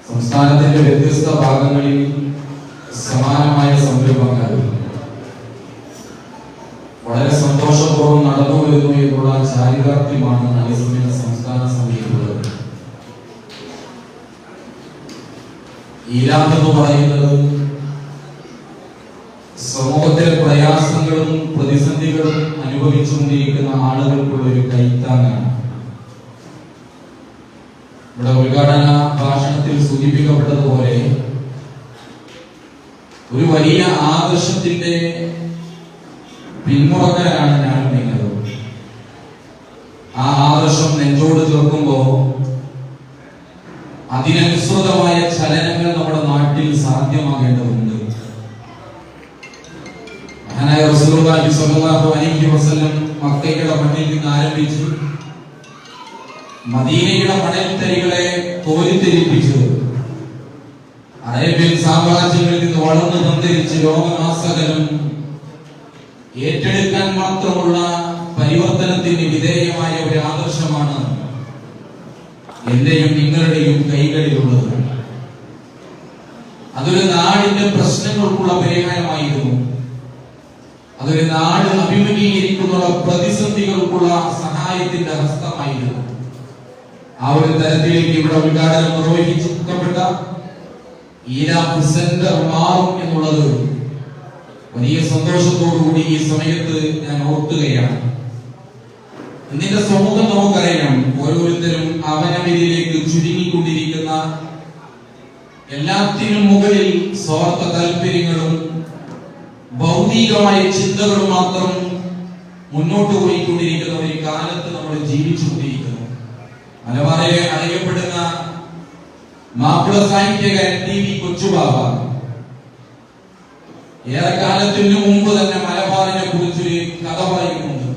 സംസ്ഥാനത്തിന്റെ വ്യത്യസ്ത ഭാഗങ്ങളിൽ സമാനമായ സംരംഭങ്ങൾ വളരെ സന്തോഷപൂർവ്വം നടന്നു വരുന്നു എന്നുള്ള ചാരിതാർത്ഥ്യമാണ് അതേസമയം സംസ്ഥാന സമിതിയിലുള്ളത്. ഈരാം എന്ന് പറയുന്നത് സമൂഹത്തിലെ പ്രയാസങ്ങളും പ്രതിസന്ധികളും അനുഭവിച്ചുകൊണ്ടിരിക്കുന്ന ആളുകൾക്കുള്ള ഒരു കൈത്താങ്ങാണ്. ഇവിടെ ഉദ്ഘാടന ഭാഷണത്തിൽ സൂചിപ്പിക്കപ്പെട്ടതുപോലെ ഒരു വലിയ ആദർശത്തിന്റെ പിന്മുറക്കാരാണ് ഞാനും നിങ്ങളും. ആ ആദർശം നെഞ്ചോട് ചേർക്കുമ്പോ അതിനനുസൃതമായ ചലനങ്ങൾ നമ്മുടെ നാട്ടിൽ സാധ്യമാകേണ്ടതുണ്ട്. മഹാനായ റസൂലുള്ളാഹി സ്വല്ലല്ലാഹു അലൈഹി വസല്ലം മക്കയുടെ മണ്ണിൽ നിന്ന് ആരംഭിച്ച് മദീനയുടെ മണൽത്തരികളെ കോരിത്തെരിപ്പിച്ച് അറേബ്യൻ സാമ്രാജ്യങ്ങളിൽ നിന്ന് വളർന്നു പന്തരിച്ച് ലോകമാസകലം ഏറ്റെടുക്കാൻ മാത്രമുള്ള പരിവർത്തനത്തിന് വിധേയമായ ഒരു ആദർശമാണ് എന്റെയും നിങ്ങളുടെയും കൈകളിലുള്ളത്. അതൊരു നാടിന്റെ പ്രശ്നങ്ങൾക്കുള്ള പരിഹാരമായിരുന്നു. അതൊരു നാട് അഭിമുഖീകരിക്കുന്ന പ്രതിസന്ധികൾക്കുള്ള സഹായത്തിന്റെ ഹസ്തമായിരുന്നു. ആ ഒരു തരത്തിലേക്ക് ഇവിടെ ഉദ്ഘാടനം നിർവഹിക്കപ്പെട്ട ഈരാം സെന്റർ മാറും എന്നുള്ളത് വലിയ സന്തോഷത്തോടുകൂടി ഈ സമയത്ത് ഞാൻ ഓർക്കുകയാണ്. ഇന്നിന്റെ സമൂഹം നമുക്കറിയാം, ഓരോരുത്തരും അവനവരിലേക്ക് ചുരുങ്ങിക്കൊണ്ടിരിക്കുന്ന, എല്ലാത്തിനും മുകളിൽ സ്വാർത്ഥ താല്പര്യങ്ങളും ഭൗതികമായ ചിന്തകളും മാത്രം മുന്നോട്ട് പോയിക്കൊണ്ടിരിക്കുന്ന ഒരു കാലത്ത് നമ്മൾ ജീവിച്ചുകൊണ്ടിരിക്കുന്നു. മലബാറിലെ അറിയപ്പെടുന്ന മാപ്പിള സാഹിത്യകാരൻ ടി.വി. കൊച്ചുബാബ ഏറെക്കാലത്തിന് മുമ്പ് തന്നെ മലബാറിനെ കുറിച്ചൊരു കഥ പറയുന്നുണ്ട്.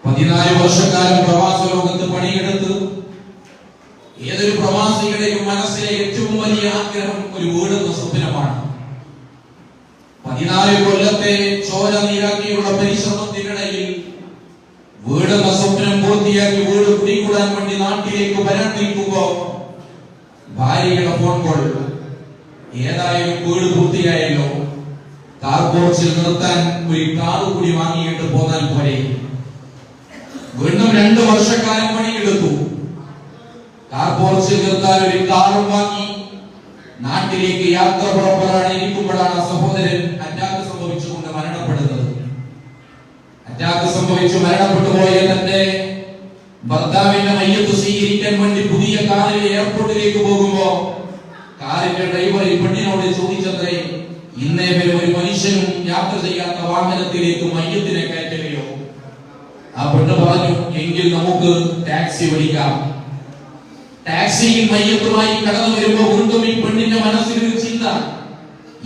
14 വർഷക്കാലം പ്രവാസ ലോകത്ത് പണിയെടുത്ത് ഏതൊരു പ്രവാസിയുടെയും മനസ്സിലെ ഏറ്റവും വലിയ ആഗ്രഹം ഒരു വീടെന്ന സ്വപ്നമാണ്. 14 കൊല്ലത്തെ ചോര നീരാക്കിയുള്ള പരിശ്രമത്തിനിടയിൽ വീടെന്ന സ്വപ്നം പൂർത്തിയാക്കി വീട് കുടിക്കൂടാൻ വേണ്ടി നാട്ടിലേക്ക് വരാൻ നിൽക്കുമ്പോ ഭാര്യയുടെ ഫോൺ കോൾ. ഏതായാലും വീട് പൂർത്തിയായല്ലോ, കാർ പോർച്ചിൽ നിർത്താൻ ഒരു കാർ കൂടി വാങ്ങിയിട്ട് പോകാൻ പോരെ. വീണ്ടും 2 വർഷക്കാലം പണിയെടുത്തു. കാർ പോർച്ചിൽ നിർത്താൻ ഒരു കാറും വാങ്ങി നാട്ടിലേക്ക് യാത്ര പുറപ്പെടാൻ ഇരിക്കുമ്പോഴാണ് സഹോദരൻ അറ്റാക്ക് സംഭവിച്ചുകൊണ്ട് മരണപ്പെടുന്നത്. അറ്റാക്ക് സംഭവിച്ചു മരണപ്പെട്ടു പോയ തന്റെ ഭർത്താവിന്റെ മയ്യത്ത് സ്വീകരിക്കാൻ വേണ്ടി പുതിയ കാറിൽ എയർപോർട്ടിലേക്ക് പോകുമ്പോ കാറിന്റെ ഡ്രൈവർ ഈ പെണ്ണിനോട് ചോദിച്ചത്രേ, ഇന്നേ വരെ ഒരു മനുഷ്യനും യാത്ര ചെയ്യാത്ത വാഹനത്തിലേക്ക് മയ്യത്തിനെ കയറ്റുകയോ? ആ പെണ്ണ് പറഞ്ഞു, എങ്കിൽ നമുക്ക് ടാക്സി വിളിക്കാം. ടാക്സിയിൽ മയ്യത്തുമായി കടന്നു വരുമ്പോ വീണ്ടും ഈ പെണ്ണിന്റെ മനസ്സിലൊരു ചിന്ത,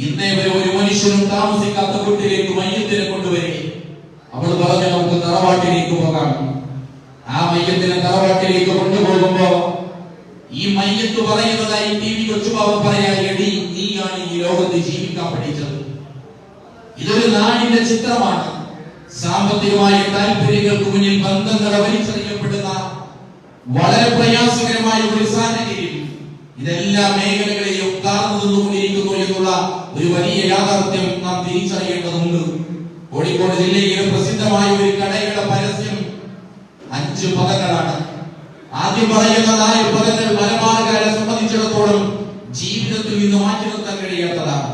ഇന്നേ വരെ ഒരു മനുഷ്യനും താമസിക്കാത്ത വീട്ടിലേക്ക് മയ്യത്തിനെ കൊണ്ടുവരിക. അവൾ പറഞ്ഞു, നമുക്ക് തറവാട്ടിലേക്ക് പോകാം. ആ മയ്യത്തിനെ തറവാട്ടിലേക്ക് കൊണ്ടുപോകുമ്പോ ഈ മയ്യത്ത് പറയുന്നതായി ടി.വി. കൊച്ചുബാബ പറയാ, എടി നീയാണ് ഈ ലോകത്ത് ജീവിക്കാൻ പഠിച്ചത്. ഇതൊരു നാടിന്റെ ചിത്രമാണ്. സാമ്പത്തികമായ താല്പര്യങ്ങൾക്ക് മുന്നിൽ ബന്ധങ്ങളെ വലിച്ചെറിയപ്പെടുന്ന വളരെ പ്രയാസകരമായ ഒരു സാഹചര്യം ഇതെല്ലാ മേഖലകളെയും കാർന്നു നിന്നുകൊണ്ടിരിക്കുന്നു എന്നുള്ള ഒരു വലിയ യാഥാർത്ഥ്യം നാം തിരിച്ചറിയേണ്ടതുണ്ട്. കോഴിക്കോട് ജില്ലയിലെ പ്രസിദ്ധമായ ഒരു കടയുടെ പരസ്യം 5 പദങ്ങളാണ്. ആദ്യം പറയുന്ന 4 പദങ്ങൾ മലബാറുകാരെ സംബന്ധിച്ചിടത്തോളം ജീവിതത്തിൽ നിന്ന് മാറ്റി നിർത്താൻ കഴിയാത്തതാണ്.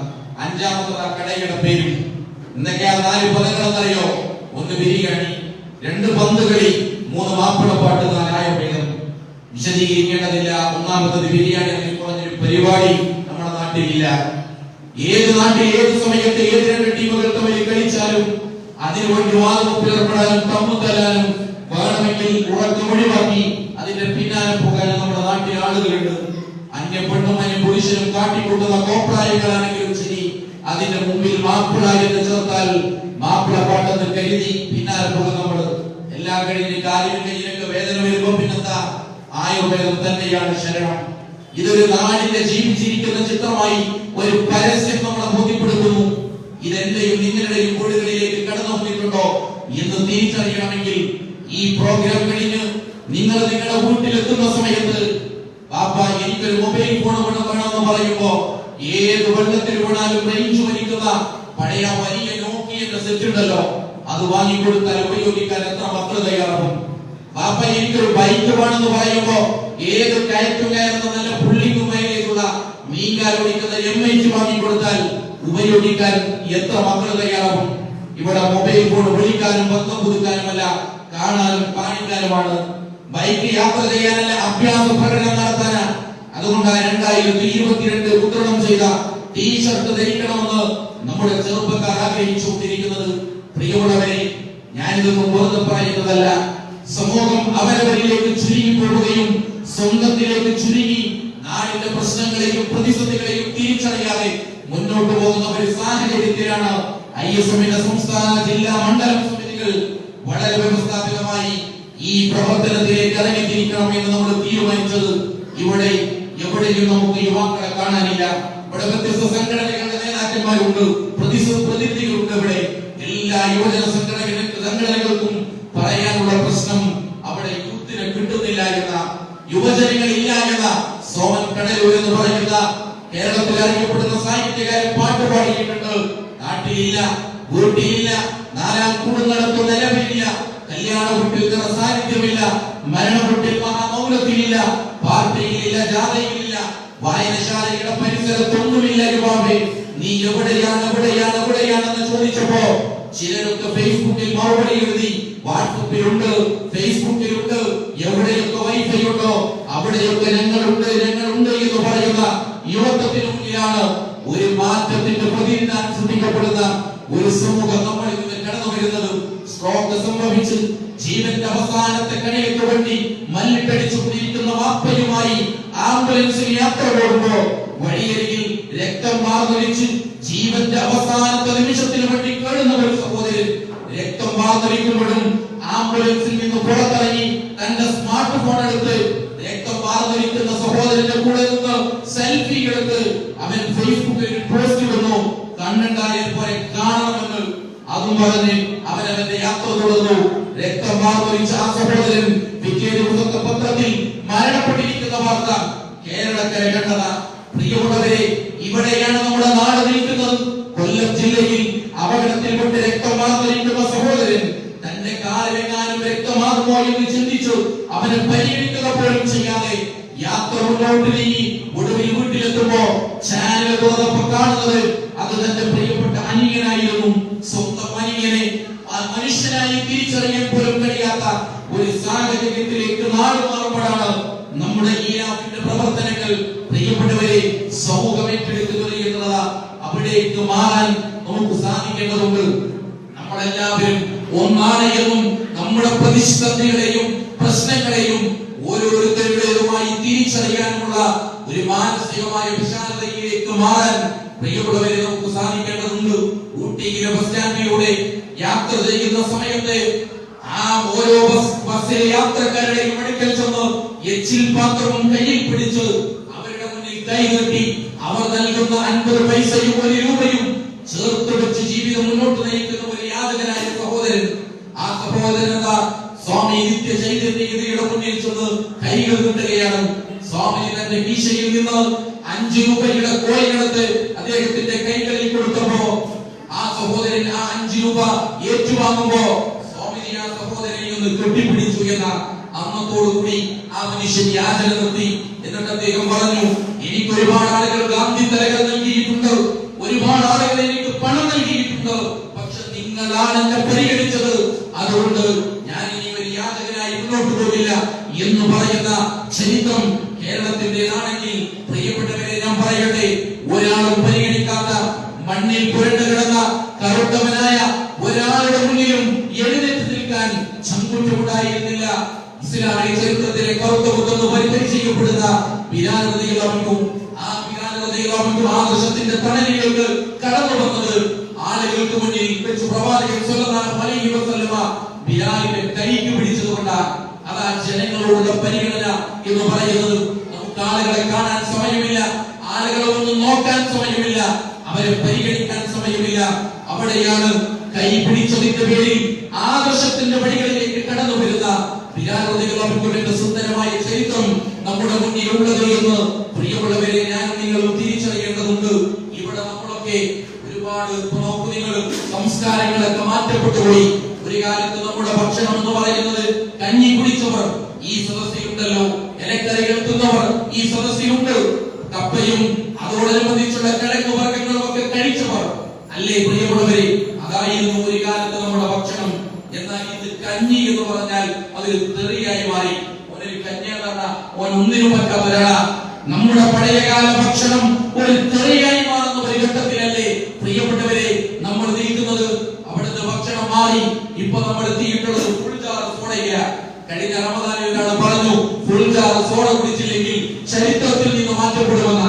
5ാമത്തത് ആ കടയുടെ പേര്. എന്തൊക്കെയാ 4 പദങ്ങൾ എന്നറിയോ? 1 ബിരിയാണി, 2 പന്ത് കളി, 3 മാപ്പിളപ്പാട്ട്, 4 ആയുർവേദം. വിശദീകരിക്കേണ്ടതില്ല. 1ാമത്തത് ബിരിയാണി എന്ന് പറഞ്ഞൊരു പരിപാടി നമ്മുടെ നാട്ടിലില്ല. ഏത് നാട്ടിൽ ഏത് സമയത്ത് ഏത് 2 ടീമുകൾ തമ്മിൽ കളിച്ചാലും അതിനുവേണ്ടി വാദമുപ്പിലേർപ്പെടാനും തമ്മിൽ തല്ലാനും വേണമെങ്കിൽ ഉറക്കം ഒഴിവാക്കി അതിന്റെ പിന്നാലെ പോകാനും നമ്മുടെ നാട്ടിൽ ആളുകളുണ്ട്. അന്യ പെണ്ണും അന്യ പുരുഷനും കാട്ടിക്കൊണ്ടുന്ന കോപ്രായങ്ങളാണെങ്കിലും ശരി, അതിന്റെ മുമ്പിൽ മാപ്പിള എന്ന് ചേർത്താൽ മാപ്പിള പാട്ടെന്ന് കരുതി പിന്നാലെ പോകും നമ്മള്. എല്ലാം കഴിഞ്ഞ് കാലിന് കയ്യിലൊക്കെ വേദന വരുമ്പോ പിന്നെന്താ, ആയുർവേദം തന്നെയാണ് ശരണം. ഇതൊരു നാടിന്റെ ജീവിച്ചിരിക്കുന്ന ചിത്രമായി ഒരു പരസ്യം നമ്മളെ ബോധ്യപ്പെടുത്തുന്നു. ഇതെന്റെയും നിങ്ങളുടെയും വീടുകളിലേക്ക് കടന്നു വന്നിട്ടുണ്ടോ എന്ന് തിരിച്ചറിയണമെങ്കിൽ ഈ പ്രോഗ്രാം കഴിഞ്ഞ് നിങ്ങൾ നിങ്ങളുടെ വീട്ടിലെത്തുന്ന സമയത്ത് പാപ്പ എനിക്കൊരു മൊബൈൽ ഫോൺ വേണമെന്ന് പറയുമ്പോ ഏത് വെള്ളത്തിൽ വീണാലും റേഞ്ച് വലിക്കുന്ന പഴയ വലിയ നോക്കിയുടെ സെറ്റ് ഉണ്ടല്ലോ, അത് വാങ്ങിക്കൊടുത്താൽ ഉപയോഗിക്കാൻ എത്ര മക്കൾ തയ്യാറാവും? പാപ്പ എനിക്കൊരു ബൈക്ക് വേണമെന്ന് പറയുമ്പോ ഏത് കയറ്റും കയറുന്ന നല്ല പുള്ളിക്കും മൈലേജുള്ള മീൻകാർ ഓടിക്കുന്ന MH വാങ്ങിക്കൊടുത്താൽ ഉപയോഗിക്കാൻ എത്ര മക്കൾ തയ്യാറാവും? ഇവിടെ മൊബൈൽ ഫോൺ വിളിക്കാനും ബന്ധം പുതുക്കാനുമല്ല, കാണാനും കാണിക്കാനുമാണ്. ബൈക്ക് യാത്ര ചെയ്യാനല്ല, അഭ്യാസ പ്രകടനം നടത്താനാണ്. അതുകൊണ്ടാണ് 2022 മുദ്രണം ചെയ്ത ടീഷർട്ട് ധരിക്കണമെന്ന് നമ്മുടെ ചെറുപ്പക്കാർ ആഗ്രഹിച്ചുകൊണ്ടിരിക്കുന്നത്. പ്രിയമുള്ളവരെ, ഞാനിതൊന്നും വെറുതെ പറയുന്നതല്ല. സമൂഹം അവരവരിലേക്ക് ചുരുങ്ങി പോവുകയും സ്വന്തത്തിലേക്ക് ചുരുങ്ങി നാടിന്റെ പ്രശ്നങ്ങളെയും പ്രതിസന്ധികളെയും തിരിച്ചറിയാതെ മുന്നോട്ട് പോകുന്ന ഒരു സാഹചര്യത്തിലാണ് ISMന്റെ സംസ്ഥാന, ജില്ലാ, മണ്ഡലം സമിതികൾ വളരെ വ്യവസ്ഥാപിതമായി ഈ പ്രവർത്തനത്തിലേക്ക് ഇറങ്ങിത്തിരിക്കണം എന്ന് നമ്മൾ തീരുമാനിച്ചത്. ഇവിടെ എവിടെയും നമുക്ക് യുവാക്കളെ കാണാനില്ല. ഇവിടെ വ്യത്യസ്ത സംഘടനകളുടെ നേതാക്കന്മാരുണ്ട്, പ്രതിനിധികളുണ്ട്. ഇവിടെ എല്ലാ യുവജന സംഘടനകൾക്കും പറയാനുള്ള പ്രശ്നം അവിടെ യൂത്തിനെ കിട്ടുന്നില്ല എന്ന, യുവജനങ്ങളില്ല എന്ന. സോമൻ കടലൂർ എന്ന് പറയുന്ന കേരളത്തിൽ അറിയപ്പെടുന്ന സാഹിത്യകാരൻ പാട്ട് പാടിയിട്ടുണ്ട്. നാട്ടിലില്ല, വീട്ടിലില്ല, നാലാം കൂടും നടത്തുന്ന നിലവിലില്ല, കല്യാണ വീട്ടിൽ സാന്നിധ്യമില്ല, മരണ വീട്ടിൽ മഹാമൗനത്തിലില്ല, പാർട്ടിയിലില്ല, ജാഥയിലില്ല, വായനശാലയുടെ പരിസരത്തൊന്നുമില്ല. യുവാവേ, നീ എവിടെയാണെന്ന് ചോദിച്ചപ്പോ ചിലരൊക്കെ ഫേസ്ബുക്കിൽ മറുപടി എഴുതി, വാട്സപ്പിലുണ്ട്, ഫേസ്ബുക്കിലുണ്ട്, എവിടെയൊക്കെ വൈഫൈ ഉണ്ടോ അവിടെയൊക്കെ ഞങ്ങളുണ്ട് എന്ന് പറയുന്ന യുവത്വത്തിന് മുന്നിലാണ് ഒരു മാറ്റത്തിന്റെ പ്രതിനിധാനം സൃഷ്ടിക്കപ്പെടുന്ന ഒരു സമൂഹം നമ്മളിൽ നിന്ന് കടന്നു വരുന്നത്. സ്ട്രോക്ക് സംഭവിച്ച് ജീവന്റെ അവസാനത്തെ കണികൾക്ക് വേണ്ടി മല്ലിട്ടടിച്ചുകൊണ്ടിരിക്കുന്ന വാപ്പയുമായി ആംബുലൻസിൽ യാത്ര പോകുമ്പോ വഴിയരികിൽ രക്തം വാർന്നൊലിച്ച് ജീവന്റെ അവസാനത്തെ നിമിഷത്തിന് വേണ്ടി കേഴുന്ന ഒരു സഹോദരൻ രക്തം വാർന്നൊലിക്കുമ്പോഴും ആംബുലൻസിൽ നിന്ന് പുറത്തിറങ്ങി തന്റെ സ്മാർട്ട് ഫോൺ എടുത്ത് രക്തം വാർന്നൊലിക്കുന്ന സഹോദരന്റെ കൂടെ നിന്ന് സെൽഫി എടുത്ത് അവൻ ഫേസ്ബുക്കിൽ പോസ്റ്റ് ഇടുന്നു. കണ്ണുണ്ടായാൽ പോലെ കാണണമെന്ന് അതും പറഞ്ഞ് അവനവന്റെ യാത്ര തുടർന്നു. രക്തം വാർന്നൊലിച്ച ആ സഹോദരൻ പിറ്റേ ദിവസത്തെ പത്രത്തിൽ മരണപ്പെട്ടിരിക്കുന്ന വാർത്ത കേരളക്കര കണ്ടതാ. പ്രിയമുള്ളവരെ, ഇവിടെയാണ് നമ്മുടെ നാട് നിൽക്കുന്നത്. കൊല്ലം ജില്ലയിൽ അപകടത്തിൽപ്പെട്ട് രക്തം വാർന്നൊലിക്കുന്ന സഹോദരൻ തന്റെ കാലിലെങ്ങാനും രക്തമാകുമോ എന്ന് ചിന്തിച്ചു അവനെ പരിഗണിക്കുക പോലും ചെയ്യാതെ യാത്ര മുന്നോട്ട് നീങ്ങി ഒടുവിൽ വീട്ടിലെത്തുമ്പോ ചാനൽ തുറന്നപ്പോ കാണുന്നത് അത് തന്റെ പ്രിയപ്പെട്ട അനിയനായിരുന്നു. സ്വന്തം അനിയനെ മനുഷ്യനായി തിരിച്ചറിയാൻ പോലും കഴിയാത്ത ഒരു സാഹചര്യത്തിലേക്ക് നാട് മാറുമ്പോഴാണ് നമ്മുടെ ഈ പ്രവർത്തനങ്ങൾ പ്രിയപ്പെട്ടവരെ സമൂഹം ഏറ്റെടുക്കുന്നത് എന്നുള്ളത്. അവിടേക്ക് മാറാൻ നമുക്ക് സാധിക്കേണ്ടതുണ്ട്. നമ്മളെല്ലാവരും ഒന്നാണ് എന്നും നമ്മുടെ പ്രതിസന്ധികളെയും പ്രശ്നങ്ങളെയും ഓരോരുത്തരുടേതുമായി തിരിച്ചറിയാനുള്ള ഒരു മാനസികമായ വിശാലതയിലേക്ക് മാറാൻ പ്രിയപ്പെട്ടവരെ നമുക്ക് സാധിക്കേണ്ടതുണ്ട്. ഊട്ടിയിലെ ബസ് സ്റ്റാൻഡിലൂടെ യാത്ര ചെയ്യുന്ന സമയത്ത് ആ ഓരോ ബസ്സിലെ യാത്രക്കാരുടെയും അടുക്കൽ ചെന്ന് എച്ചിൽ പാത്രവും കയ്യിൽ പിടിച്ച് അവരുടെ മുന്നിൽ കൈകെട്ടി അവർ നൽകുന്ന 50 പൈസയും 1 രൂപയും ചേർത്ത് വെച്ച് ജീവിതം മുന്നോട്ട് നയിക്കുന്ന ഒരു യാചകനായ സഹോദരൻ. ആ സഹോദരൻ സ്വാമി നിത്യ ചൈതന്യയുടെ മുന്നിൽ ചെന്ന് കൈകൾ കിട്ടുകയാണ്. സ്വാമി തന്റെ കീശയിൽ നിന്ന് 5 രൂപയുടെ കോയിനെടുത്ത് അദ്ദേഹത്തിന്റെ കൈകളിൽ കൊടുത്തപ്പോ ആ സഹോദരൻ ആ 5 രൂപ ഏറ്റുവാങ്ങുമ്പോ സ്വാമിജി ആ സഹോദരനെ ഒന്ന് കെട്ടിപ്പിടിച്ചു എന്ന അന്നത്തോടുകൂടി ആ മനുഷ്യൻ യാചന നിർത്തി. എന്നിട്ട് അദ്ദേഹം പറഞ്ഞു, എനിക്ക് ഒരുപാട് ആളുകൾ ഗാന്ധി തലകൾ നൽകിയിട്ടുണ്ട്, ഒരുപാട് ആളുകൾ എനിക്ക് പണം നൽകിയിട്ടുണ്ട്, പക്ഷെ നിങ്ങളാണ് എന്നെ പരിഗണിച്ചത്, അതുകൊണ്ട് ഞാൻ ഇനി ഒരു യാചകനായി മുന്നോട്ട് പോകില്ല എന്ന് പറയുന്ന ചരിത്രം കേരളത്തിന്റേതാണെങ്കിൽ പ്രിയപ്പെട്ടവരെ ഞാൻ പറയട്ടെ, ഒരാളും പരിഗണിക്കാത്ത മണ്ണിൽ പുരണ്ടു കിടന്ന കറുത്തവനായ ഒരാളുടെ മുന്നിലും എഴുന്നേറ്റ് നിൽക്കാൻ ചങ്കുറ്റമുണ്ടായിരുന്നില്ല. ഇസ്ലാമിക ചരിത്രത്തിലെ കറുത്ത മുഖത്ത് പരിചയിക്കപ്പെടുന്ന ബിലാൽ റളിയല്ലാഹു അൻഹു ആദർശത്തിന്റെ തണലിലേക്ക് കടന്നു വന്നത് ആളുകൾക്ക് മുന്നിൽ വെച്ച് പ്രവാചകൻ സ്വല്ലല്ലാഹു അലൈഹി വസല്ലമ ബിലാലിനെ കൈക്ക് പിടിച്ചതുകൊണ്ടാണ്. അതാ ജനങ്ങളോടുള്ള പരിഗണന എന്ന് പറയുന്നത്. നമുക്ക് ആളുകളെ കാണാൻ സമയമില്ല, ആളുകളെ ഒന്ന് നോക്കാൻ സമയമില്ല, അവരെ പരിഗണിക്കാൻ സമയമില്ല. അവിടെയാണ് കൈ പിടിച്ചതിന്റെ പേരിൽ ആദർശത്തിന്റെ വഴികളിലേക്ക് കടന്നു വരുന്ന ബിലാൽ റളിയല്ലാഹു അൻഹുവിന്റെ സുന്ദരമായ ചരിത്രം നമ്മുടെ മുന്നിലുള്ളത് എന്ന് പ്രിയമുള്ളവരെ ഞാൻ നിങ്ങളും തിരിച്ചറിയേണ്ടതുണ്ട്. ഇവിടെ നമ്മളൊക്കെ ഒരുപാട് നിങ്ങൾ സംസ്കാരങ്ങളൊക്കെ മാറ്റപ്പെട്ടു പോയി. ഒരു കാലത്ത് നമ്മുടെ ഭക്ഷണം എന്ന് പറയുന്നത് കഞ്ഞി കുടിച്ചവർ ഈ സദസ്സിലുണ്ടല്ലോ, ഇലക്കറി കേൾക്കുന്നവർ ഈ സദസ്സിലുണ്ട്, കപ്പയും അതോടനുബന്ധിച്ചുള്ള കിഴങ്ങ് വർഗ്ഗങ്ങളും ഒക്കെ കഴിച്ചവർ അല്ലേ പ്രിയമുള്ളവരെ? അതായിരുന്നു ഒരു കാലത്ത് നമ്മുടെ ഭക്ഷണം. എന്നാൽ ഇത് കഞ്ഞി എന്ന് പറഞ്ഞാൽ അതൊരു തെറിയായി മാറി. ഒരു കഞ്ഞി എന്ന് പറഞ്ഞാൽ ഒന്നിനും പറ്റാത്തവരാണ്. നമ്മുടെ പഴയകാല ഭക്ഷണം ഒരു തെറിയായി മാറുന്ന ഒരു ഘട്ടത്തിലല്ലേ പ്രിയപ്പെട്ടവരെ നമ്മൾ നിൽക്കുന്നത്? അവിടുത്തെ ഭക്ഷണം മാറി. ഇപ്പൊ നമ്മൾ എത്തിയിട്ടുള്ളത് ഫുൾ ജാർ സോഡയില്ല. കഴിഞ്ഞ റമദാനിൽ ഒരാൾ പറഞ്ഞു ഫുൾ ജാർ സോഡ കുടിച്ചില്ലെങ്കിൽ ചരിത്രത്തിൽ നിന്ന് മാറ്റപ്പെടുമെന്ന.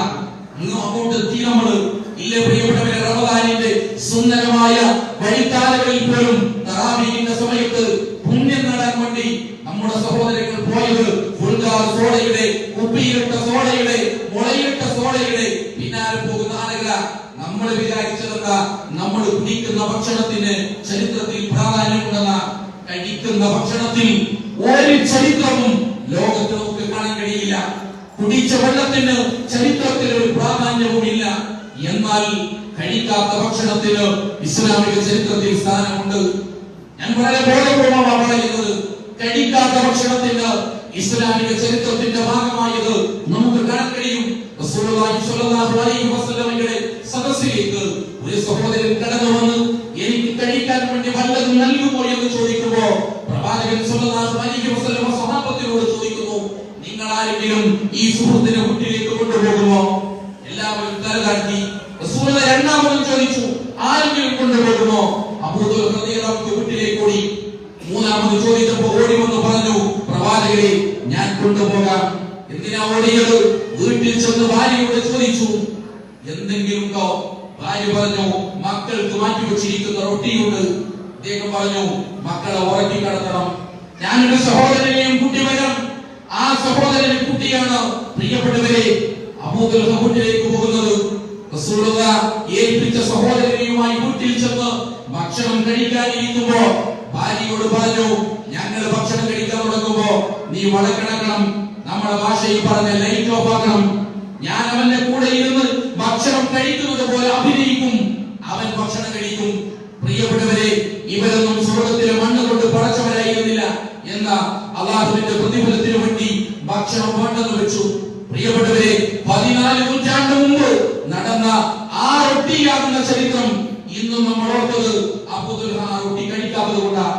അങ്ങോട്ട് എത്തി നമ്മള് ഇല്ലേ പ്രിയപ്പെട്ടവരെ? റമദാനിന്റെ സുന്ദരമായ വഴിത്താരകളിൽ പോലും തറാവീഹിന്റെ സമയത്ത് പുണ്യം നേടാൻ വേണ്ടി നമ്മുടെ സഹോദരങ്ങൾ പോയത് ഫുൾ ജാർ സോഡയുടെ, കുപ്പിയിലിട്ട സോഡയുടെ, മുളയിട്ട സോഡയുടെ പിന്നാലെ പോകുന്ന ആളുകള. നമ്മൾ വിചാരിച്ചതെന്താ? നമ്മൾ കുടിക്കുന്ന ഭക്ഷണത്തിന് ചരിത്രത്തിൽ പ്രാധാന്യമുണ്ടെന്ന. കഴിക്കുന്ന ഭക്ഷണത്തിൽ ഒരു ചരിത്രവും ലോകത്ത് നമുക്ക് കാണാൻ കഴിയില്ല. കുടിച്ച വെള്ളത്തിന് ചരിത്രത്തിൽ ഒരു പ്രാധാന്യവും ഇല്ല. എന്നാൽ കഴിക്കാത്ത ഭക്ഷണത്തിന് ഇസ്ലാമിക ചരിത്രത്തിൽ സ്ഥാനമുണ്ട്. ഞാൻ വളരെ ബോധപൂർവമാണ് പറയുന്നത്. കഴിക്കാത്ത ഭക്ഷണത്തിന് ഇസ്ലാമിക ചരിത്രത്തിന്റെ ഭാഗമായത് നമുക്ക് കാണാൻ കഴിയും. റസൂലുള്ളാഹി സ്വല്ലല്ലാഹു അലൈഹി വസല്ലമയുടെ സദസ്സിലേക്ക് ഒരു സഹോദരൻ കടന്നു വന്ന് എനിക്ക് കഴിക്കാൻ വേണ്ടി വല്ലതും നൽകുമോ എന്ന് ചോദിക്കുമ്പോൾ പ്രവാചകൻ സ്വല്ലല്ലാഹു അലൈഹി വസല്ലമ സ്വഹാബത്തിനോട് ചോദിക്കുന്നു, നിങ്ങൾ ആരെങ്കിലും ഈ സുഹൃത്തിനെ വീട്ടിലേക്ക് കൊണ്ടുപോകുമോ? എല്ലാവരും തലതാഴ്ത്തി. റസൂൽ രണ്ടാമതും ചോദിച്ചു, ആരെങ്കിലും കൊണ്ടുപോകുമോ? അബൂദർ റളിയല്ലാഹു വീട്ടിലേക്ക് ഓടി. മൂന്നാമത് ചോദിച്ചപ്പോൾ ഓടി വന്ന് പറഞ്ഞു, പ്രവാചകരെ ഞാൻ കൊണ്ടുപോകാം. എന്തിനാ ഓടിയത്? വീട്ടിൽ ചെന്ന് ഭാര്യയോട് ചോദിച്ചു, എന്തെങ്കിലും ഉണ്ടോ? ഭാര്യ പറഞ്ഞു, മക്കൾക്ക് മാറ്റിവെച്ചിരിക്കുന്ന റൊട്ടിയുണ്ട്. അദ്ദേഹം പറഞ്ഞു, മക്കളെ ഉറക്കി കിടത്തണം. ഞാനൊരു സഹോദരനെയും കുട്ടി വരാം. ആ സഹോദരന് കുട്ടിയാണ്. പ്രിയപ്പെട്ടവരെ, അബൂദർ വീട്ടിലേക്ക് പോകുന്നത് റസൂലുള്ളാഹി ഏൽപ്പിച്ച സഹോദരനെയുമായി വീട്ടിൽ ചെന്ന് ഭക്ഷണം കഴിക്കാനിരിക്കുമ്പോ ഭാര്യയോട് പറഞ്ഞു, ഞങ്ങൾ ഭക്ഷണം കഴിക്കാൻ തുടങ്ങുമ്പോ നീ വളക്കിടക്കണം. നമ്മുടെ ഭാഷയിൽ പറഞ്ഞ ലൈറ്റ് ഓഫ് ആക്കണം. ഞാൻ അവന്റെ കൂടെ ഇരുന്ന് ഭക്ഷണം കഴിക്കുന്നത് പോലെ അഭിനയിക്കും. അവൻ ഭക്ഷണം കഴിക്കും. പ്രിയപ്പെട്ടവരെ, ഇവരൊന്നും സ്വർഗത്തിലെ മണ്ണ് കൊണ്ട് പടച്ചവരായിരുന്നില്ല. എന്നാ അള്ളാഹുവിന്റെ പ്രതിഫലത്തിന് വേണ്ടി ഭക്ഷണം വേണ്ടെന്ന് വെച്ചു. പ്രിയപ്പെട്ടവരെ, 14 നൂറ്റാണ്ട് മുമ്പ് നടന്ന ആ റൊട്ടിയാകുന്ന ചരിത്രം ഇന്നും നമ്മൾ ഓർത്തത് അബൂദുൽ റൊട്ടി കഴിക്കാത്തത് കൊണ്ടാണ്.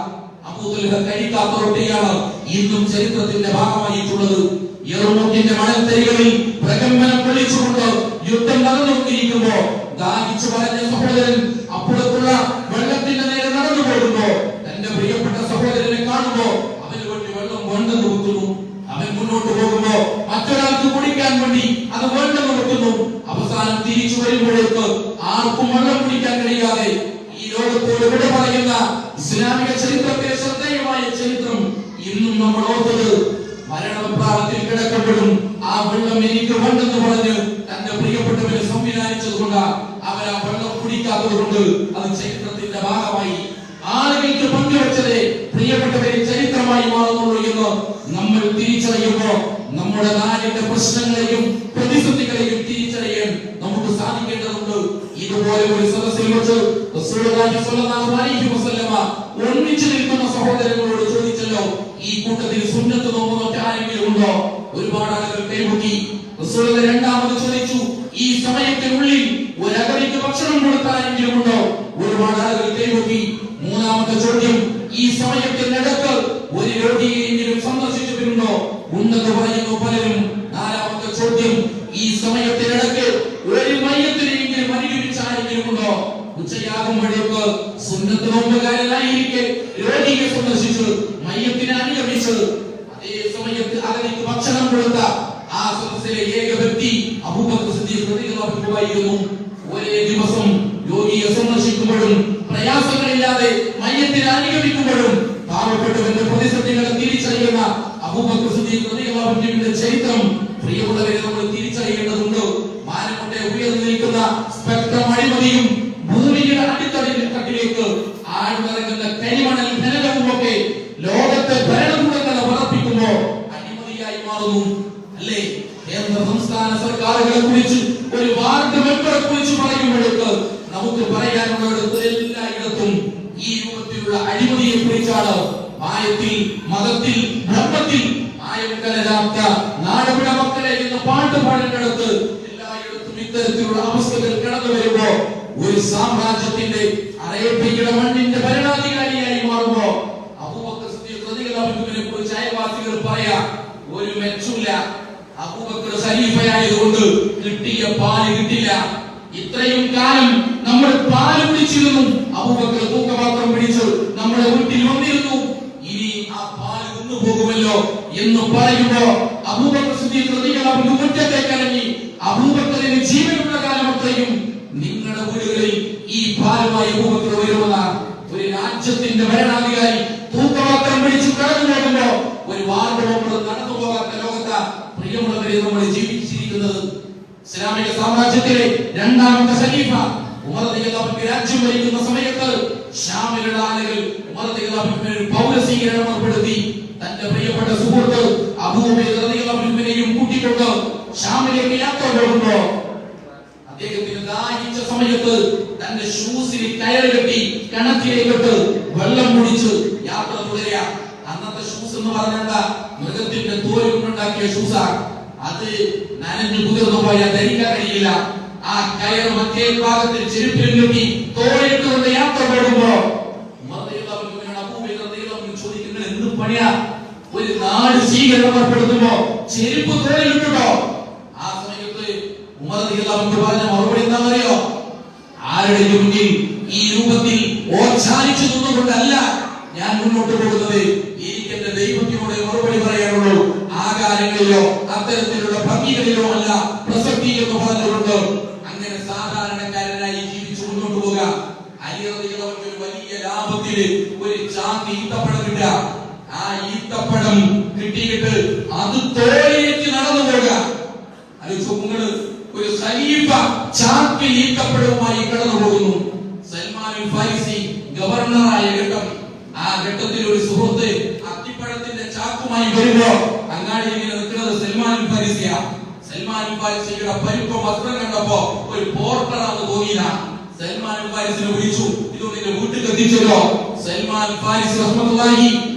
അബൂദുൽ കഴിക്കാത്ത റൊട്ടിയാണ് ഇന്നും ചരിത്രത്തിന്റെ ഭാഗമായിട്ടുള്ളത്. യർമൂക്കിന്റെ മണൽത്തരികളിൽ പ്രകമ്പനം വിളിച്ചുകൊണ്ട് യുദ്ധം നടന്നുകൊണ്ടിരിക്കുമ്പോ ദാഹിച്ചു പറഞ്ഞ സഹോദരൻ അപ്പുറത്തുള്ള വെള്ളത്തിന്റെ നേരെ നടന്നു പോകുമ്പോ തന്റെ പ്രിയപ്പെട്ട സഹോദരനെ കാണുമ്പോ അവന് വേണ്ടി വെള്ളം വേണ്ടെന്ന് വെക്കുന്നു. അവൻ മുന്നോട്ട് പോകുമ്പോ മറ്റൊരാൾക്ക് കുടിക്കാൻ വേണ്ടി അത് വേണ്ടെന്ന് വെക്കുന്നു. അവസാനം തിരിച്ചു വരുമ്പോഴേക്ക് ആർക്കും വെള്ളം കുടിക്കാൻ കഴിയാതെ ഈ ലോകത്തോട് വിട പറയുന്ന ഇസ്ലാമിക ചരിത്രത്തിലെ ശ്രദ്ധേയമായ ചരിത്രം ഇന്നും നമ്മൾ ഓർത്തത് മരണപ്രാളത്തിൽ കിടക്കപ്പെടും. ആ വെള്ളം എനിക്ക് വേണ്ടെന്ന് പറഞ്ഞ് തന്റെ പ്രിയപ്പെട്ടവരെ സംവിധാനിച്ചത് കൊണ്ട് അവർ ആ വെള്ളം കുടിക്കാത്തത് കൊണ്ട് അത് ചരിത്രത്തിന്റെ ഭാഗമായി ആളുകൾക്ക് പങ്കുവെച്ചത് പ്രിയപ്പെട്ടവരെ ചരിത്രമായി മാറുന്നുള്ളൂ എന്ന് നമ്മൾ തിരിച്ചറിയുമ്പോ നമ്മുടെ നാടിന്റെ പ്രശ്നങ്ങളെയും പ്രതിസന്ധികളെയും തിരിച്ചറിയാൻ നമുക്ക് സാധിക്കേണ്ടതുണ്ട്. ഇതുപോലെ ഒരു സദസ്സിൽ വെച്ച് റസൂലുള്ളാഹി സ്വല്ലല്ലാഹു അലൈഹി വസല്ലമ ഒന്നിച്ചു നിൽക്കുന്ന സഹോദരങ്ങളോട് ചോദിച്ചല്ലോ, ഈ കൂട്ടത്തിൽ സുന്നത്ത് നോമ്പ് ആരെങ്കിലും ഉണ്ടോ? ഒരുപാട് ആളുകൾ കൈമുട്ടി. റസൂലുള്ളാഹി രണ്ടാമത് ചോദിച്ചു, ഈ സമയത്തിനുള്ളിൽ ഒരു അഗതിക്ക് ഭക്ഷണം കൊടുക്കാൻ ആരെങ്കിലും ഉണ്ടോ? ഒരുപാട് ആളുകൾ കൈമുട്ടി. മൂന്നാമത്തെ ചോദ്യം, ഈ സമയത്തിനിടക്ക് ഒരു രോഗിയെങ്കിലും സന്ദർശിച്ചിട്ടുണ്ടോ? ഉണ്ടെന്ന് പറയുന്നു പലരും. നാലാമത്തെ ചോദ്യം, ഈ സമയത്തിനിടക്ക് ഒരു മയ്യത്തിനെങ്കിലും അനുഗമിച്ച ആരെങ്കിലും ഉണ്ടോ? ഉച്ചയാകുമ്പോഴേക്ക് സുന്നത്ത് നോമ്പുകാരനായിരിക്കെ രോഗിയെ സന്ദർശിച്ച് മയ്യത്തിനെ അനുഗമിച്ച് അതേ സമയത്ത് അഗതിക്ക് ഭക്ഷണം കൊടുത്ത ആ സദസ്സിലെ ഏക വ്യക്തി അബൂബക്കർ സിദ്ദീഖ് റളിയല്ലാഹു അൻഹു ആയിരുന്നു. ഒരേ ദിവസം രോഗിയെ സന്ദർശിക്കുമ്പോഴും പ്രയാസങ്ങളില്ലാതെ മയ്യത്തിനെ അനുഗമിക്കുമ്പോഴും പാവപ്പെട്ടവന്റെ പ്രതിസന്ധികളെ തിരിച്ചറിയുന്ന അബൂബക്കർ സിദ്ദീഖ് റളിയല്ലാഹു അൻഹുവിന്റെ ചരിത്രം പ്രിയമുള്ളവരെ നമ്മൾ തിരിച്ചറിയേണ്ടതുണ്ട്. മാനമുണ്ടെ ഉയർന്നു നിൽക്കുന്ന സ്പെക്ട്രം അഴിമതിയും ഭൂമിയുടെ അടിത്തട്ടിലേക്ക് ആഴ്ന്നിറങ്ങുന്ന കരിമണൽ ഖനനവും ഒക്കെ ലോകത്തെ ഭരണകൂടങ്ങളെ വർദ്ധിപ്പിക്കുമ്പോ അഴിമതിയായി മാറുന്നു അല്ലേ കേന്ദ്ര സംസ്ഥാന സർക്കാരുകളെ കുറിച്ച്, ഒരു വാർഡ് മെമ്പറെ കുറിച്ച് പറയുമ്പോഴേക്ക് നമുക്ക് പറയാനുള്ളത് എല്ലായിടത്തും ഈ രൂപത്തിലുള്ള അഴിമതിയെ കുറിച്ചാണ്. മായത്തിൽ, മതത്തിൽ, ബ്രഹ്മത്തിൽ മായം കലരാത്ത നാടവിട മക്കളെ എന്ന പാട്ട് പാടേണ്ടിടത്ത് എല്ലായിടത്തും ഇത്തരത്തിലുള്ള അവസ്ഥകൾ കടന്നു വരുമ്പോ ഒരു സാമ്രാജ്യത്തിന്റെ അറേബ്യയുടെ മണ്ണിന്റെ ഭരണാധികാരിയായി മാറുമ്പോ അബൂബക്കർ സിദ്ദീഖ് റളിയല്ലാഹു അൻഹുവിനെ കുറിച്ച് അയൽവാസികൾ പറയാ ഒരു മെച്ചൂല. അബൂബക്കർ ഖലീഫയായതുകൊണ്ട് കിട്ടിയ പാല് കിട്ടില്ല. ഇത്രയും കാലം നമ്മൾ പാല് കുടിച്ചിരുന്നു, അബൂബക്കർ തൂക്കപാത്രം പിടിച്ച് നമ്മുടെ വീട്ടിൽ വന്നിരുന്നു, ഇനി ആ പാല് നിന്നു പോകുമല്ലോ എന്ന് പറയുമ്പോ അബൂബക്കർ സിദ്ദീഖ് റളിയല്ലാഹു അൻഹു മുറ്റത്തേക്ക് ഇറങ്ങി. അബൂബക്കറിന് ജീവനുള്ള കാലം അത്രയും നിങ്ങളുടെ വീടുകളിൽ ഈ പാലുമായി അബൂബക്കർ വരുമെന്ന ഒരു രാജ്യത്തിന്റെ ഭരണാധികാരി തൂക്കപാത്രം പിടിച്ച് കടന്നു പോകുമ്പോ ഒരു വാർഡ് മെമ്പർ നടന്നു പോകാത്ത ലോകത്ത പ്രിയമുള്ളവരെ നമ്മൾ ജീവിച്ചിരിക്കുന്നത്. ഇസ്ലാമിക സാമ്രാജ്യത്തിലെ രണ്ടാമത്തെ ഖലീഫ ഉമർ റളിയല്ലാഹു അൻഹു രാജ്യം ഭരിക്കുന്ന സമയത്ത് ഷാമിലുള്ള ആളുകൾ ഉമർ റളിയല്ലാഹു അൻഹുവിന് പൗരസ്വീകരണം ഏർപ്പെടുത്തി. തന്റെ പ്രിയപ്പെട്ട സുഹൃത്ത് അബൂ ഉബൈദ റളിയല്ലാഹു അൻഹുവിനെയും കൂട്ടിക്കൊണ്ട് ഷാമിലേക്ക് യാത്ര പോകുമ്പോ അദ്ദേഹത്തിന് ദാഹിച്ച സമയത്ത് തന്റെ ഷൂസിൽ കയറ് കെട്ടി കിണറ്റിലേക്കിട്ട് വെള്ളം കുടിച്ച് യാത്ര തുടരുക. അന്നത്തെ ഷൂസ് എന്ന് പറഞ്ഞാൽ മൃഗത്തിന്റെ തോല് കൊണ്ടുണ്ടാക്കിയ ഷൂസാണ്. അത് നനഞ്ഞു കുതിർന്നു പോയാൽ ധരിക്കാൻ കഴിയില്ല. ആ കയർ മറ്റേ ഭാഗത്തിൽ ചെരുപ്പിൽ കെട്ടി തോളിട്ടുകൊണ്ട് യാത്ര പോകുമ്പോ ചോദിക്കുന്നത് എന്ത് പണിയാ, ഒരു നാട് സ്വീകരണം ഏർപ്പെടുത്തുമ്പോ ചെരുപ്പ് തോളിലിട്ടോ? ആ സമയത്ത് ഉമർ റളിയല്ലാഹു അൻഹു പറഞ്ഞ മറുപടി എന്താണെന്നറിയോ? ആരുടെ മുന്നിൽ ഈ രൂപത്തിൽ ഓച്ചാനിച്ചു നിന്നുകൊണ്ടല്ല ഞാൻ മുന്നോട്ട് പോകുന്നത്, എനിക്കെന്റെ ദൈവത്തിനോട് മറുപടി പറയാനുള്ളൂ. ആകാരങ്ങളിലോ അത്തരത്തിലുള്ള ഭംഗികളിലോ അല്ല പ്രസക്തി എന്ന് പറഞ്ഞുകൊണ്ട് അങ്ങനെ സാധാരണക്കാരനായി ജീവിച്ചു മുന്നോട്ട് പോകുക. അലി റളിയല്ലാഹു അൻഹു ഒരു വലിയ ലാഭത്തിൽ ഒരു ചാക്ക് ഈത്തപ്പഴം കിട്ടുക. ആ ഈത്തപ്പഴം കിട്ടിയിട്ട് അത് തോളിലേക്ക് നടന്നു പോകുക. നിങ്ങള് ഒരു ഖലീഫ ചാക്കിൽ ഈത്തപ്പഴവുമായി കടന്നു പോകുന്നു. സൽമാൻ ഫാരിസി ഗവർണറായ ഘട്ടം, ആ ഘട്ടത്തിൽ ഒരു സുഹൃത്ത് അത്തിപ്പഴത്തിന്റെ ചാക്കുമായി വരുമ്പോ അങ്ങാടി ഇങ്ങനെ നിൽക്കുന്നത് സൽമാൻ ഫാരിസിയ. സൽമാൻ ഫാരിസിയുടെ പരുപ്പ വസ്ത്രം കണ്ടപ്പോ ഒരു പോർട്ടറാന്ന് തോന്നിയില്ല. സൽമാൻ ഫാരിസിനെ വിളിച്ചു, ഇതൊന്നും നിന്റെ വീട്ടിൽ എത്തിച്ചല്ലോ. സൽമാൻ ഫാരിസി റഹ്മത്തുള്ളാഹി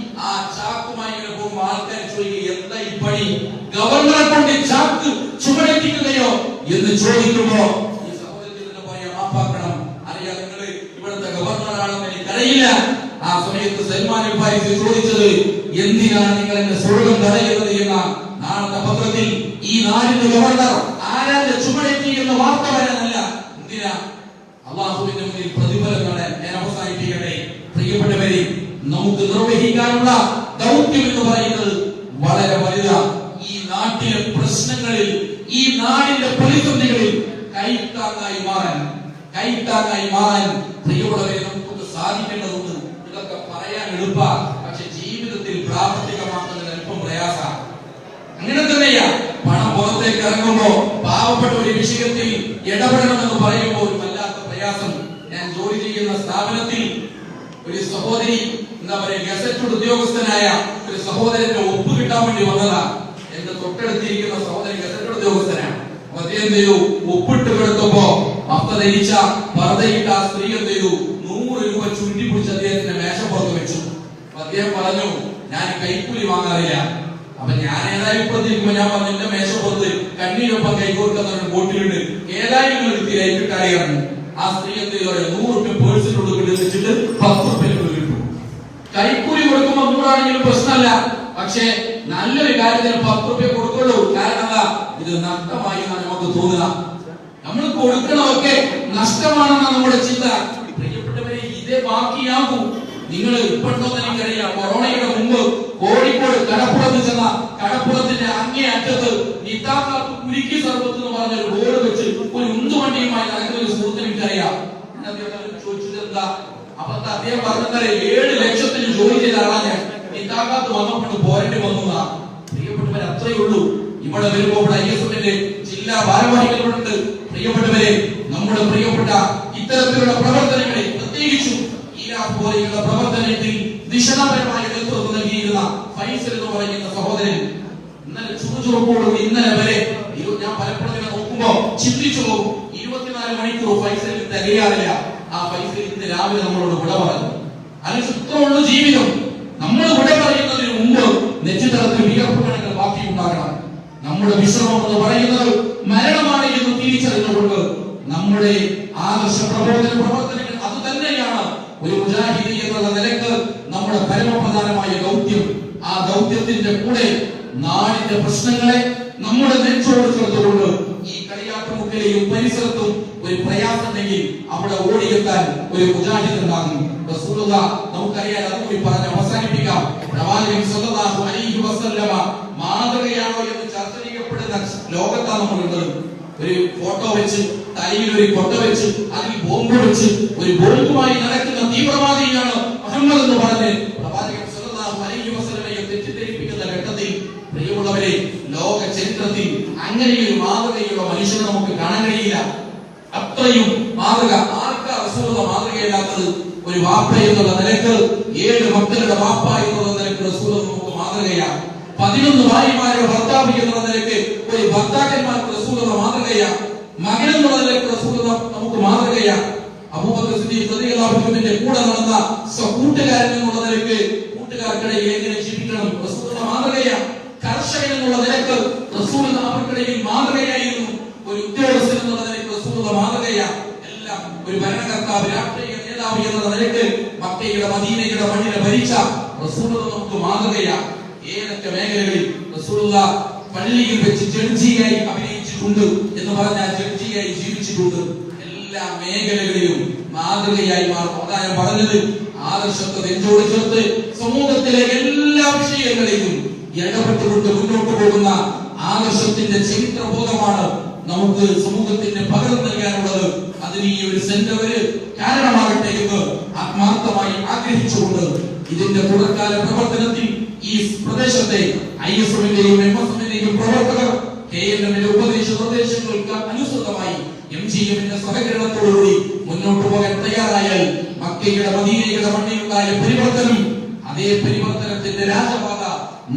ആ ചാക്കുമായി ഇങ്ങനെ പോകുമ്പോ ആൾക്കാർ ചോദിക്കുക, എന്താ ഈ പണി, ഗവർണറെ കൊണ്ട് ചാക്ക് ചുമടെത്തിക്കുകയോ എന്ന് ചോദിക്കുമ്പോ ഈ സഹോദരത്തിന് പറയാം, മാപ്പാക്കണം, അറിയാം നിങ്ങൾ ഇവിടുത്തെ ഗവർണറാണെന്ന് എനിക്കറിയില്ല. ആ സമയത്ത് സൽമാൻ ഫാരിസി ചോദിച്ചത്, എന്തിനാണ് നിങ്ങൾ എന്നെ സ്വർഗം തടയുന്നത് എന്ന നാളത്തെ പത്രത്തിൽ ഈ നാടിന്റെ ഗവർണർ ആരാന്റെ ചുമടെത്തി എന്ന വാർത്ത വരാനല്ല, എന്തിനാ അള്ളാഹുവിന്റെ മുന്നിൽ പ്രതിഫലം നേടാൻ. ഞാൻ അവസാനിപ്പിക്കട്ടെ പ്രിയപ്പെട്ടവരെ, നമുക്ക് നിർവഹിക്കാനുള്ള ദൗത്യം എന്ന് പറയുന്നത് വളരെ വലുതാണ്. ഈ നാട്ടിലെ പ്രശ്നങ്ങളിൽ, ഈ നാടിന്റെ പ്രതിസന്ധികളിൽ കൈത്താങ്ങായി മാറാൻ പ്രിയമുള്ളവരെ നമുക്ക് സാധിക്കേണ്ടതുണ്ട്. ഇതൊക്കെ പറയാൻ എളുപ്പ, പക്ഷെ ജീവിതത്തിൽ പ്രാവർത്തികമാക്കുന്നത് അല്പം പ്രയാസമാണ്. അങ്ങനെ തന്നെയാ പണം പുറത്തേക്ക് ഇറങ്ങുമ്പോ പാവപ്പെട്ട ഒരു വിഷയത്തിൽ ഇടപെടണമെന്ന് പറയുമ്പോൾ ഒരു വല്ലാത്ത പ്രയാസം. ഞാൻ ജോലി ചെയ്യുന്ന സ്ഥാപനത്തിൽ ഒരു സഹോദരി, എന്താ പറയുക, ഗസറ്റഡ് ഉദ്യോഗസ്ഥനായ ഒരു സഹോദരന്റെ ഒപ്പ് കിട്ടാൻ വേണ്ടി വന്നതാ. എന്റെ തൊട്ടടുത്തിരിക്കുന്ന സഹോദരൻ ഗസറ്റഡ് ഉദ്യോഗസ്ഥനാണ്. അദ്ദേഹം എന്ത് ചെയ്തു, ഒപ്പിട്ട് കിടത്തുമ്പോ മഫ്ത ധരിച്ച പർദ്ദയിട്ട ആ സ്ത്രീ എന്ത് ചെയ്തു, 100 രൂപ ചുരുട്ടിപ്പിടിച്ച് അദ്ദേഹത്തിന്റെ മേശപ്പുറത്ത് വെച്ചു. അദ്ദേഹം പറഞ്ഞു, ഞാൻ കൈക്കൂലി വാങ്ങാറില്ല. അപ്പൊ ഞാൻ ഏതായാലും ഇപ്പുറത്തിരിക്കുമ്പോ ഞാൻ പറഞ്ഞു, എന്റെ മേശപ്പുറത്ത് കണ്ണീരൊപ്പം കൈകോർക്കുന്ന ഒരു ബോട്ടിലുണ്ട്, ഏതായാലും നിങ്ങൾ തിരയിട്ടായിരുന്നു. ആ സ്ത്രീ എന്ത് ചെയ്തു, 100 രൂപ പേഴ്സിനുള്ളിൽ വെച്ചിട്ട് 10 രൂപ കിട്ടും. കൈക്കൂലി കൊടുക്കുമ്പോ 100 ആണെങ്കിലും പ്രശ്നമല്ല, പക്ഷെ നല്ലൊരു കാര്യത്തിന് 10 രൂപ കൊടുക്കുള്ളൂ. കാരണം എന്താ, ഇത് നഷ്ടമായി എന്നാണ് നമുക്ക് തോന്നുക. നമ്മൾ കൊടുക്കണമൊക്കെ നഷ്ടമാണെന്നാണ് നമ്മുടെ ചിന്ത. പ്രിയപ്പെട്ടവരെ, ഇതേ ബാക്കിയാകൂ. നിങ്ങൾ ഇപ്പോഴത്തെ എനിക്കറിയാം, കൊറോണയുടെ മുമ്പ് കോഴിക്കോട് കടപ്പുറത്ത് ചെന്ന കടപ്പുറത്തിന്റെ അങ്ങേ അറ്റത്ത് നിതാക്കാർക്ക് കുരുക്കി സർവത്ത് എന്ന് പറഞ്ഞ ഒരു ബോർഡ് വെച്ച് ഒരു ഉന്തുവണ്ടിയുമായി നടക്കുന്ന ഒരു സുഹൃത്തിന് എനിക്കറിയാം. ചോദിച്ചത് എന്താ, അപ്പൊ അദ്ദേഹം പറഞ്ഞാൽ 7 ലക്ഷത്തിന് ജോലി ചെയ്ത ആളാണ് ഞാൻ, നിതാക്കാത്ത് വന്നപ്പോൾ പോരേണ്ടി വന്നതാ. പ്രിയപ്പെട്ടവരെ, അത്രയേ ഉള്ളൂ. ഇവിടെ വരുമ്പോൾ ISMന്റെ ജില്ലാ ഭാരവാഹികളുണ്ട്. പ്രിയപ്പെട്ടവരെ, നമ്മുടെ പ്രിയപ്പെട്ട ഇത്തരത്തിലുള്ള പ്രവർത്തനങ്ങളെ, പ്രത്യേകിച്ചും പോലെയുള്ള പ്രവർത്തനത്തിൽ ദിശാപരമായ നേതൃത്വം നൽകിയിരുന്ന ഫൈസൽ എന്ന് പറയുന്ന സഹോദരൻ ഇന്നലെ ചുറുചുറുപ്പോടുകൂടി ഇന്നലെ വരെ ചിന്തിച്ചു പോകും. 24 മണിക്കൂർ പൈസയിൽ തികയാറില്ല. ആ പൈസയിൽ ഇന്ന് രാവിലെ നമ്മളോട് വിട പറഞ്ഞു. അല്ലെങ്കിൽ ഇത്രയുള്ള ജീവിതം നമ്മൾ വിട പറയുന്നതിന് മുമ്പ് നെറ്റിത്തളത്തിൽ വിയർപ്പ് കണക്ക് ബാക്കി ഉണ്ടാകണം. നമ്മുടെ വിശ്രമം എന്ന് പറയുന്നത് മരണമാണ് എന്ന് തിരിച്ചറിഞ്ഞുകൊണ്ട് നമ്മുടെ ആദർശ പ്രബോധന പ്രവർത്തനങ്ങൾ അത് തന്നെയാണ് ഒരു മുജാഹിദി എന്നുള്ള നിലക്ക് നമ്മുടെ പരമപ്രധാനമായ ദൗത്യം. ആ ദൗത്യത്തിന്റെ കൂടെ നാടിന്റെ പ്രശ്നങ്ങളെ നമ്മുടെ നെഞ്ചോട് ചേർത്തുകൊണ്ട് ഈ കളിയാട്ടുമുക്കിലെയും പരിസരത്തും ഒരു പ്രയാസമുണ്ടെങ്കിൽ അവിടെ ഓടിയെത്താൻ ഒരു മുജാഹിദ് ഉണ്ടാകും. നമുക്കറിയാം. അതുകൂടി പറഞ്ഞ് അവസാനിപ്പിക്കാം. പ്രവാചകൻ സ്വല്ലല്ലാഹു അലൈഹി വസല്ലമ മാതൃകയാണോ എന്ന് ചർച്ച ചെയ്യപ്പെടുന്ന ലോകത്താണ് നമ്മളുള്ളത്. ഒരു ഫോട്ടോ വെച്ച് തലയിൽ ഒരു കൊട്ട വെച്ച് അതിൽ ബോംബ് വെച്ച് ഒരു ബോംബുമായി നടക്കുന്ന തീവ്രവാദിയാണ് മുഹമ്മദ് എന്ന് പറഞ്ഞ് പ്രവാചകൻ സ്വല്ലല്ലാഹു അലൈഹി വസല്ലമയെ തെറ്റിദ്ധരിപ്പിക്കുന്ന ഘട്ടത്തിൽ പ്രിയമുള്ളവരെ, ലോക ചരിത്രത്തിൽ അങ്ങനെയൊരു മാതൃകയുള്ള മനുഷ്യനെ നമുക്ക് കാണാൻ കഴിയില്ല. അത്രയും മാതൃക ആർക്കാ റസൂലുള്ള മാതൃകയില്ലാത്തത്? ഒരു വാപ്പ എന്നുള്ള നിലക്ക് 7 മക്കളുടെ വാപ്പ എന്നുള്ള നിലക്ക് റസൂലുള്ള നമുക്ക് മാതൃകയാണ്. 11 ഭാര്യമാരുടെ ഭർത്താവ് എന്നുള്ള നിലക്ക് ഒരു ഭർത്താക്കന്മാർക്ക് റസൂലുള്ള മാതൃകയാണ്. മകൻ എന്നുള്ള നിലക്ക് റസൂലുള്ള നമുക്ക് മാതൃകയാണ്. അബൂബക്കർ സിദ്ദീഖ് റളിയല്ലാഹു അൻഹുവിന്റെ കൂടെ നടന്ന കൂട്ടുകാരൻ എന്നുള്ള നിലക്ക് കൂട്ടുകാർക്കിടയിൽ എങ്ങനെ ജീവിക്കണം റസൂലുള്ള മാതൃകയാണ്. കർഷകൻ എന്നുള്ള നിലക്ക് റസൂലുള്ള അവർക്കിടയിൽ മാതൃകയായിരുന്നു. ഒരു ഉദ്യോഗസ്ഥൻ എന്നുള്ള നിലക്ക് റസൂലുള്ള മാതൃകയാണ്. എല്ലാം ഒരു ഭരണകർത്താവ്, രാഷ്ട്രീയ നേതാവ് എന്നുള്ള നിലക്ക് മക്കയുടെ മദീനയുടെ മണ്ണിനെ ഭരിച്ച റസൂലുള്ള നമുക്ക് മാതൃകയാണ്. ഏതൊക്കെ മേഖലകളിൽ റസൂലുള്ള പള്ളിയിൽ വെച്ച് ജഡ്ജിയായി അഭിനയിച്ചിട്ടുണ്ട് എന്ന് പറഞ്ഞാൽ ജഡ്ജിയായി ജീവിച്ചിട്ടുണ്ട്. എല്ലാ മേഖലകളിലും മാതൃകയായി മാറും. അതാ ഞാൻ പറഞ്ഞത്, ആദർശത്തെ നെഞ്ചോട് ചേർത്ത് സമൂഹത്തിലെ എല്ലാ വിഷയങ്ങളിലും ഇടപെട്ടുകൊണ്ട് മുന്നോട്ട് പോകുന്ന ആദർശത്തിന്റെ ചരിത്രബോധമാണ് നമുക്ക് സമൂഹത്തിന് പകർന്നു നൽകാനുള്ളത്. അതിന് ഈ ഒരു സെന്റർ കാരണമാകട്ടെ എന്ന് ആത്മാർത്ഥമായി ആഗ്രഹിച്ചുകൊണ്ട് ഇതിന്റെ തുടർക്കാല പ്രവർത്തനത്തിൽ ഈ പ്രദേശത്തെ ISMന്റെയും MSMന്റെയും പ്രവർത്തകർ KLMന്റെ ഉപദേശ നിർദ്ദേശങ്ങൾക്ക് അനുസൃതമായി MGMന്റെ സഹകരണത്തോടുകൂടി മുന്നോട്ട് പോകാൻ തയ്യാറായാൽ മക്കയുടെ മദീനയുടെ മണ്ണിലുണ്ടായ പരിവർത്തനം, അതേ പരിവർത്തനത്തിന്റെ രാജപാത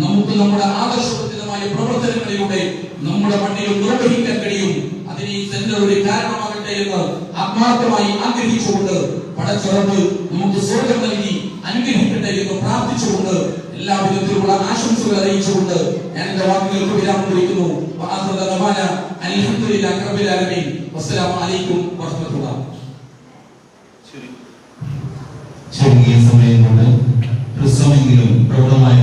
നമുക്ക് നമ്മുടെ ആദർശബന്ധിതമായ പ്രവർത്തനങ്ങളിലൂടെ നമ്മുടെ മണ്ണിലും നിർവഹിക്കാൻ കഴിയും. അതിന് ഈ സെന്റർ ഒരു കാരണമാകട്ടെ എന്ന് ആത്മാർത്ഥമായി ആഗ്രഹിച്ചുകൊണ്ട് പടച്ചുറപ്പ് നമുക്ക് സ്വർഗം നൽകി അനുഗ്രഹിക്കട്ടെ എന്ന് പ്രാർത്ഥിച്ചുകൊണ്ട് എല്ലാവിധത്തിലുള്ള ആശംസകൾ അറിയിച്ചുകൊണ്ട് ഞാൻ എന്റെ വാക്കുകൾക്ക് വിരാമം കുറിക്കുന്നു. അൽഹംദുലില്ലാഹി റബ്ബിൽ ആലമീൻ. വസ്സലാമു അലൈക്കും വറഹ്മത്തുള്ളാഹി. ചുരുങ്ങിയ സമയം കൊണ്ട് ഹ്രസ്വമെങ്കിലും പ്രൗഢമായ